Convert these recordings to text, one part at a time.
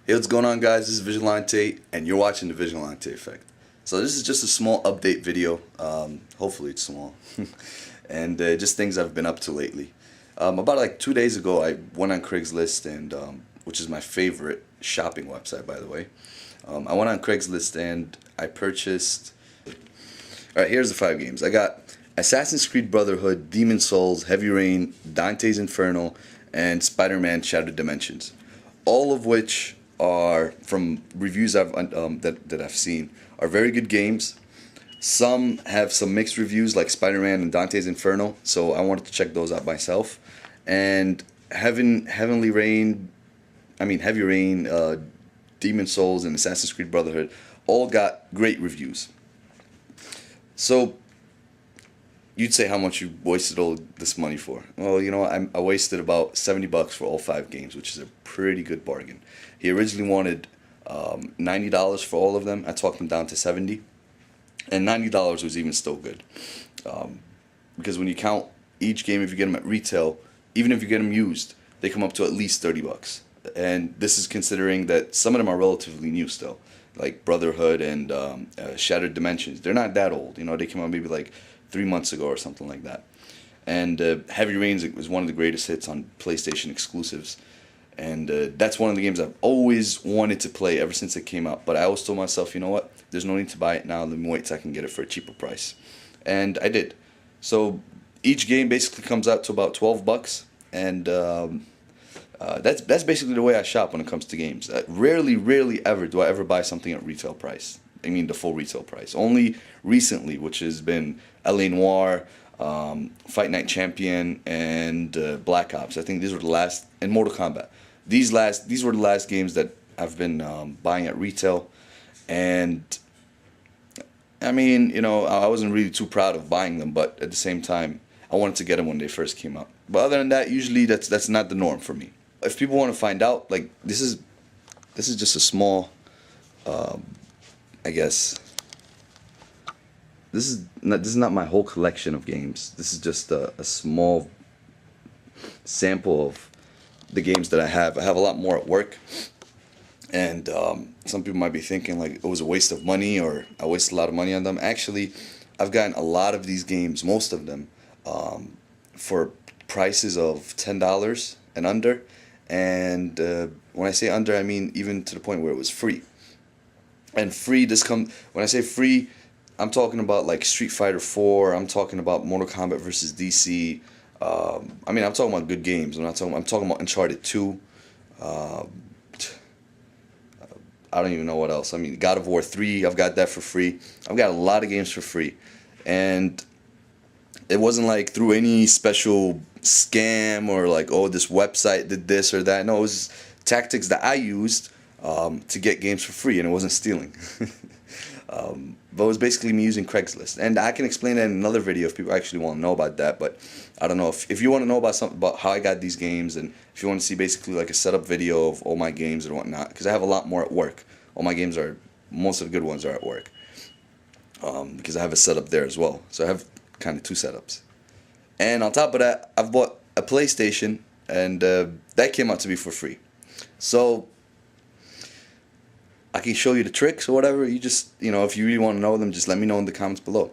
Hey, what's going on, guys? This is Vigilante, and you're watching the Vigilante Effect. So this is just a small update video. Hopefully it's small. And just things I've been up to lately. About like 2 days ago, I went on Craigslist, and which is my favorite shopping website, by the way. I went on Craigslist and I purchased... Alright, here's the 5 games. I got Assassin's Creed Brotherhood, Demon Souls, Heavy Rain, Dante's Inferno, and Spider-Man Shattered Dimensions. All of which are, from reviews that I've seen, are very good games. Some have some mixed reviews, like Spider-Man and Dante's Inferno, so I wanted to check those out myself. And Heavy Rain, Demon Souls, and Assassin's Creed Brotherhood all got great reviews. So you'd say how much you wasted all this money for. Well, you know, I wasted about $70 for all 5 games, which is a pretty good bargain. He originally wanted $90 for all of them. I talked him down to $70, and $90 was even still good. Because when you count each game, if you get them at retail, even if you get them used, they come up to at least $30. And this is considering that some of them are relatively new still, like Brotherhood and Shattered Dimensions. They're not that old, you know. They came out maybe like 3 months ago or something like that. And Heavy Rain was one of the greatest hits on PlayStation exclusives. And that's one of the games I've always wanted to play ever since it came out. But I always told myself, you know what? There's no need to buy it now. Let me wait till I can get it for a cheaper price. And I did. So each game basically comes out to about $12. And that's basically the way I shop when it comes to games. Rarely ever do I ever buy something at retail price. I mean the full retail price. Only recently, which has been L.A. Noire, Fight Night Champion, and Black Ops. I think these were the last, and Mortal Kombat. These were the last games that I've been buying at retail. And I mean, you know, I wasn't really too proud of buying them, but at the same time, I wanted to get them when they first came out. But other than that, usually that's not the norm for me. If people want to find out, like, this is just a small, I guess. This is not my whole collection of games. This is just a small sample of the games that I have. I have a lot more at work, and some people might be thinking like it was a waste of money or I wasted a lot of money on them. Actually, I've gotten a lot of these games, most of them, for prices of $10 and under. And when I say under, I mean even to the point where it was free. And free, when I say free, I'm talking about like Street Fighter 4. I'm talking about Mortal Kombat versus DC. I mean, I'm talking about good games. I'm talking about Uncharted 2. I don't even know what else. I mean, God of War 3. I've got that for free. I've got a lot of games for free, and it wasn't like through any special scam or like, oh, this website did this or that. No, it was tactics that I used to get games for free, and it wasn't stealing. But it was basically me using Craigslist, and I can explain that in another video if people actually want to know about that. But I don't know if you want to know about something about how I got these games, and if you want to see basically like a setup video of all my games and whatnot, because I have a lot more at work. All my games most of the good ones are at work, because I have a setup there as well. So I have kind of 2 setups, and on top of that, I've bought a PlayStation, and that came out to be for free. So I can show you the tricks or whatever. You just, you know, if you really want to know them, just let me know in the comments below.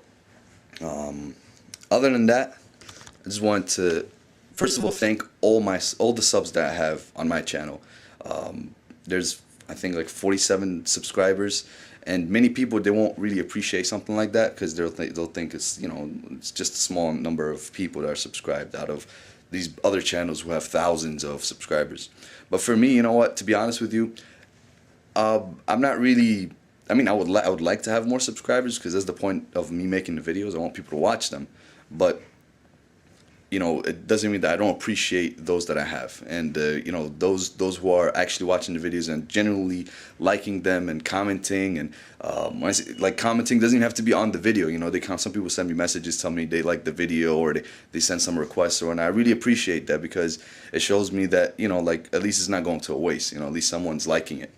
Other than that, I just want to, first of all, thank all the subs that I have on my channel. There's, I think, like 47 subscribers, and many people, they won't really appreciate something like that because they'll think it's, you know, it's just a small number of people that are subscribed out of these other channels who have thousands of subscribers. But for me, you know what? To be honest with you, I'm not really. I mean, I would like to have more subscribers because that's the point of me making the videos. I want people to watch them, but you know, it doesn't mean that I don't appreciate those that I have, and you know, those who are actually watching the videos and genuinely liking them and commenting. And when I say like commenting, doesn't even have to be on the video. You know, some people send me messages telling me they like the video, or they send some requests, and I really appreciate that because it shows me that, you know, like, at least it's not going to a waste. You know, at least someone's liking it.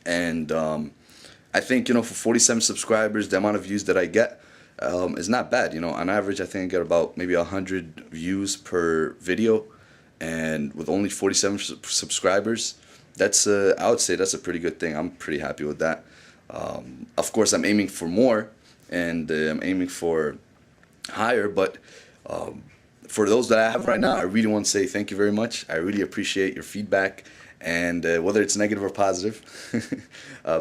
And I think, you know, for 47 subscribers, the amount of views that I get is not bad. You know, on average, I think I get about maybe 100 views per video, and with only 47 subscribers, that's I would say that's a pretty good thing. I'm pretty happy with that. Of course, I'm aiming for more, and I'm aiming for higher. But for those that I have right now, I really want to say thank you very much. I really appreciate your feedback, and whether it's negative or positive,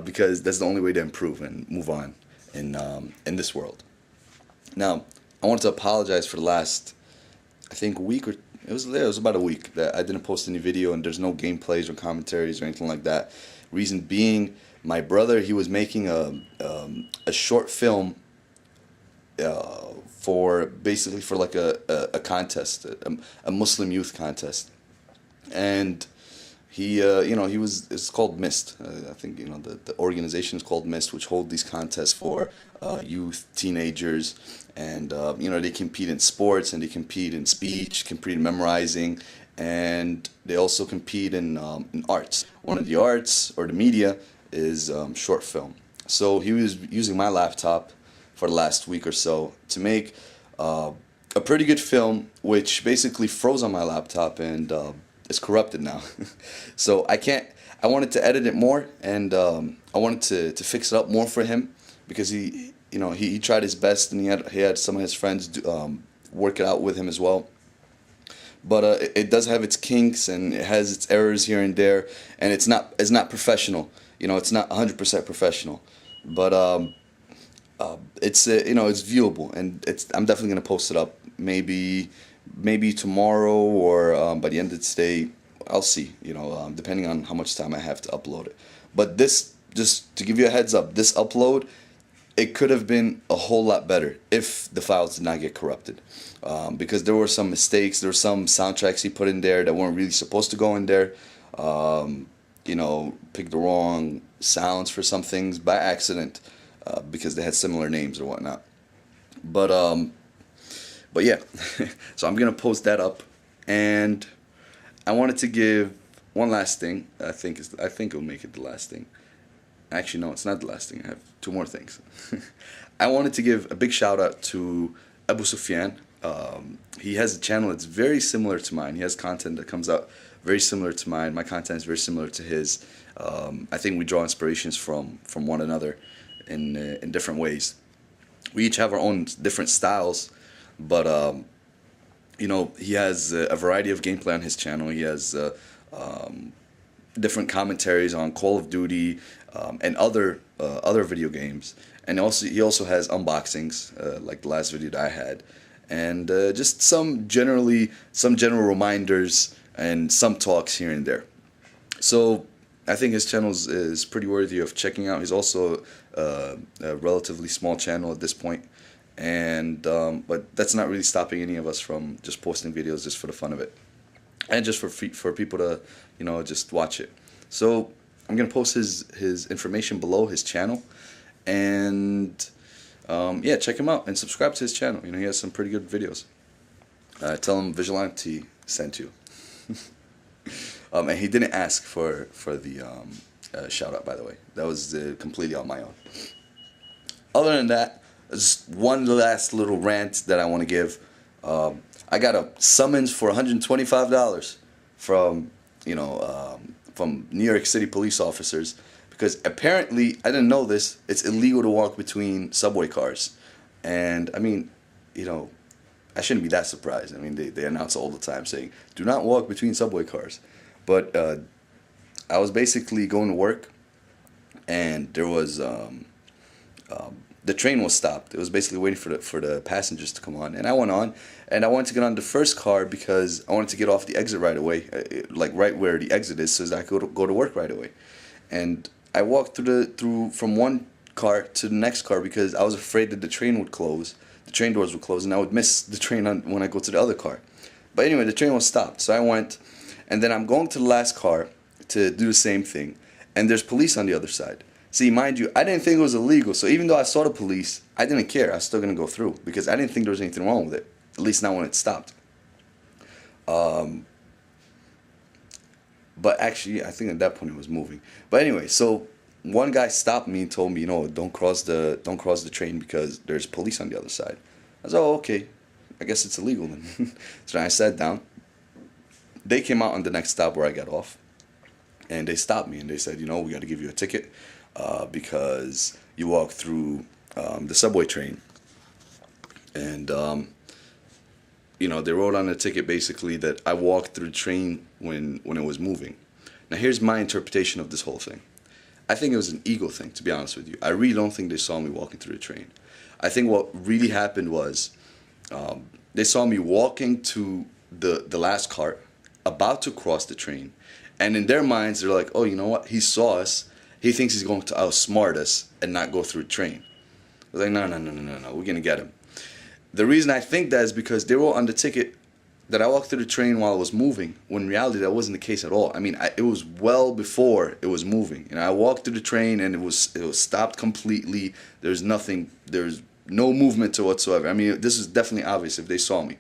because that's the only way to improve and move on in this world. Now, I wanted to apologize for the last, I think, week, or it was about a week that I didn't post any video, and there's no gameplays or commentaries or anything like that. Reason being, my brother, he was making a short film for basically for like a contest, a Muslim youth contest, and he he was, it's called Mist. I think the organization is called Mist, which hold these contests for youth, teenagers, and they compete in sports, and they compete in speech, compete in memorizing, and they also compete in arts. One of the arts or the media is short film. So he was using my laptop for the last week or so to make a pretty good film, which basically froze on my laptop and it's corrupted now. So I wanted to edit it more, and I wanted to fix it up more for him, because he tried his best, and he had some of his friends work it out with him as well. But it does have its kinks, and it has its errors here and there, and it's not professional. It's not 100% professional, but it's it's viewable, and I'm definitely gonna post it up. Maybe tomorrow, or by the end of today. I'll see. Depending on how much time I have to upload it. But this, just to give you a heads up, this upload, it could have been a whole lot better if the files did not get corrupted, because there were some mistakes. There were some soundtracks he put in there that weren't really supposed to go in there. Picked the wrong sounds for some things by accident, because they had similar names or whatnot. But yeah, so I'm gonna post that up, and I wanted to give one last thing. I think it'll make it the last thing. Actually, no, it's not the last thing. I have two more things. I wanted to give a big shout out to Abu Sufyan. He has a channel that's very similar to mine. He has content that comes out very similar to mine. My content is very similar to his. I think we draw inspirations from one another in different ways. We each have our own different styles, but he has a variety of gameplay on his channel. He has different commentaries on Call of Duty and other video games, and he also has unboxings like the last video that I had, and just some general reminders and some talks here and there. So I think his channel is pretty worthy of checking out. He's also a relatively small channel at this point, and but that's not really stopping any of us from just posting videos just for the fun of it, and just for people to just watch it. So I'm gonna post his information below, his channel, and yeah, check him out and subscribe to his channel. He has some pretty good videos. Tell him Vigilante sent you. And he didn't ask for the shout out, by the way. That was completely on my own. Other than that, just one last little rant that I want to give. I got a summons for $125 from from New York City police officers, because apparently, I didn't know this, it's illegal to walk between subway cars. And I mean, I shouldn't be that surprised. I mean, they announce all the time saying, do not walk between subway cars. But I was basically going to work, and there was the train was stopped. It was basically waiting for the passengers to come on, and I went on, and I wanted to get on the first car because I wanted to get off the exit right away, like right where the exit is, so that I could go to work right away. And I walked through from one car to the next car because I was afraid that the train would close, the train doors would close, and I would miss the train when I go to the other car. But anyway, the train was stopped, so I went, and then I'm going to the last car to do the same thing, and there's police on the other side. See, mind you, I didn't think it was illegal, so even though I saw the police, I didn't care. I was still going to go through because I didn't think there was anything wrong with it, at least not when it stopped. But actually, I think at that point it was moving. But anyway, so one guy stopped me and told me, don't cross the train because there's police on the other side. I was, oh, okay, I guess it's illegal then. So then I sat down. They came out on the next stop where I got off, and they stopped me and they said, we got to give you a ticket because you walked through the subway train. And they wrote on the ticket basically that I walked through the train when it was moving. Now here's my interpretation of this whole thing. I think it was an ego thing, to be honest with you. I really don't think they saw me walking through the train. I think what really happened was they saw me walking to the last cart, about to cross the train, and in their minds they're like, oh, you know what? He saw us. He thinks he's going to outsmart us and not go through the train. I was like, no, we're gonna get him. The reason I think that is because they wrote on the ticket that I walked through the train while it was moving, when in reality that wasn't the case at all. I mean, it was well before it was moving. I walked through the train and it was stopped completely. There's no movement to whatsoever. I mean, this is definitely obvious if they saw me.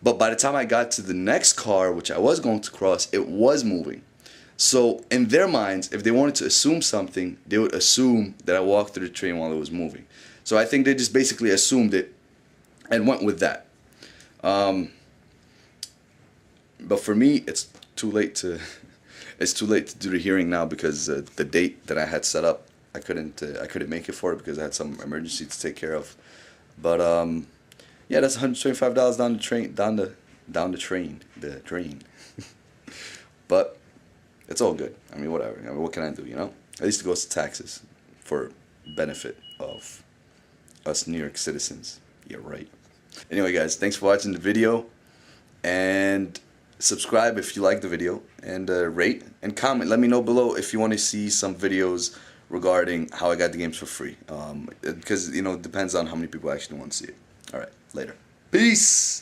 But by the time I got to the next car, which I was going to cross, it was moving. So in their minds, if they wanted to assume something, they would assume that I walked through the train while it was moving. So I think they just basically assumed it and went with that. But for me, it's too late to do the hearing now because the date that I had set up, I couldn't make it for it because I had some emergency to take care of. But yeah, that's $125 down the drain. But it's all good. I mean, whatever. I mean, what can I do? At least it goes to taxes for benefit of us New York citizens. Yeah, right. Anyway, guys, thanks for watching the video, and subscribe if you like the video, and rate and comment. Let me know below if you want to see some videos regarding how I got the games for free, because it depends on how many people actually want to see it. Alright, later. Peace!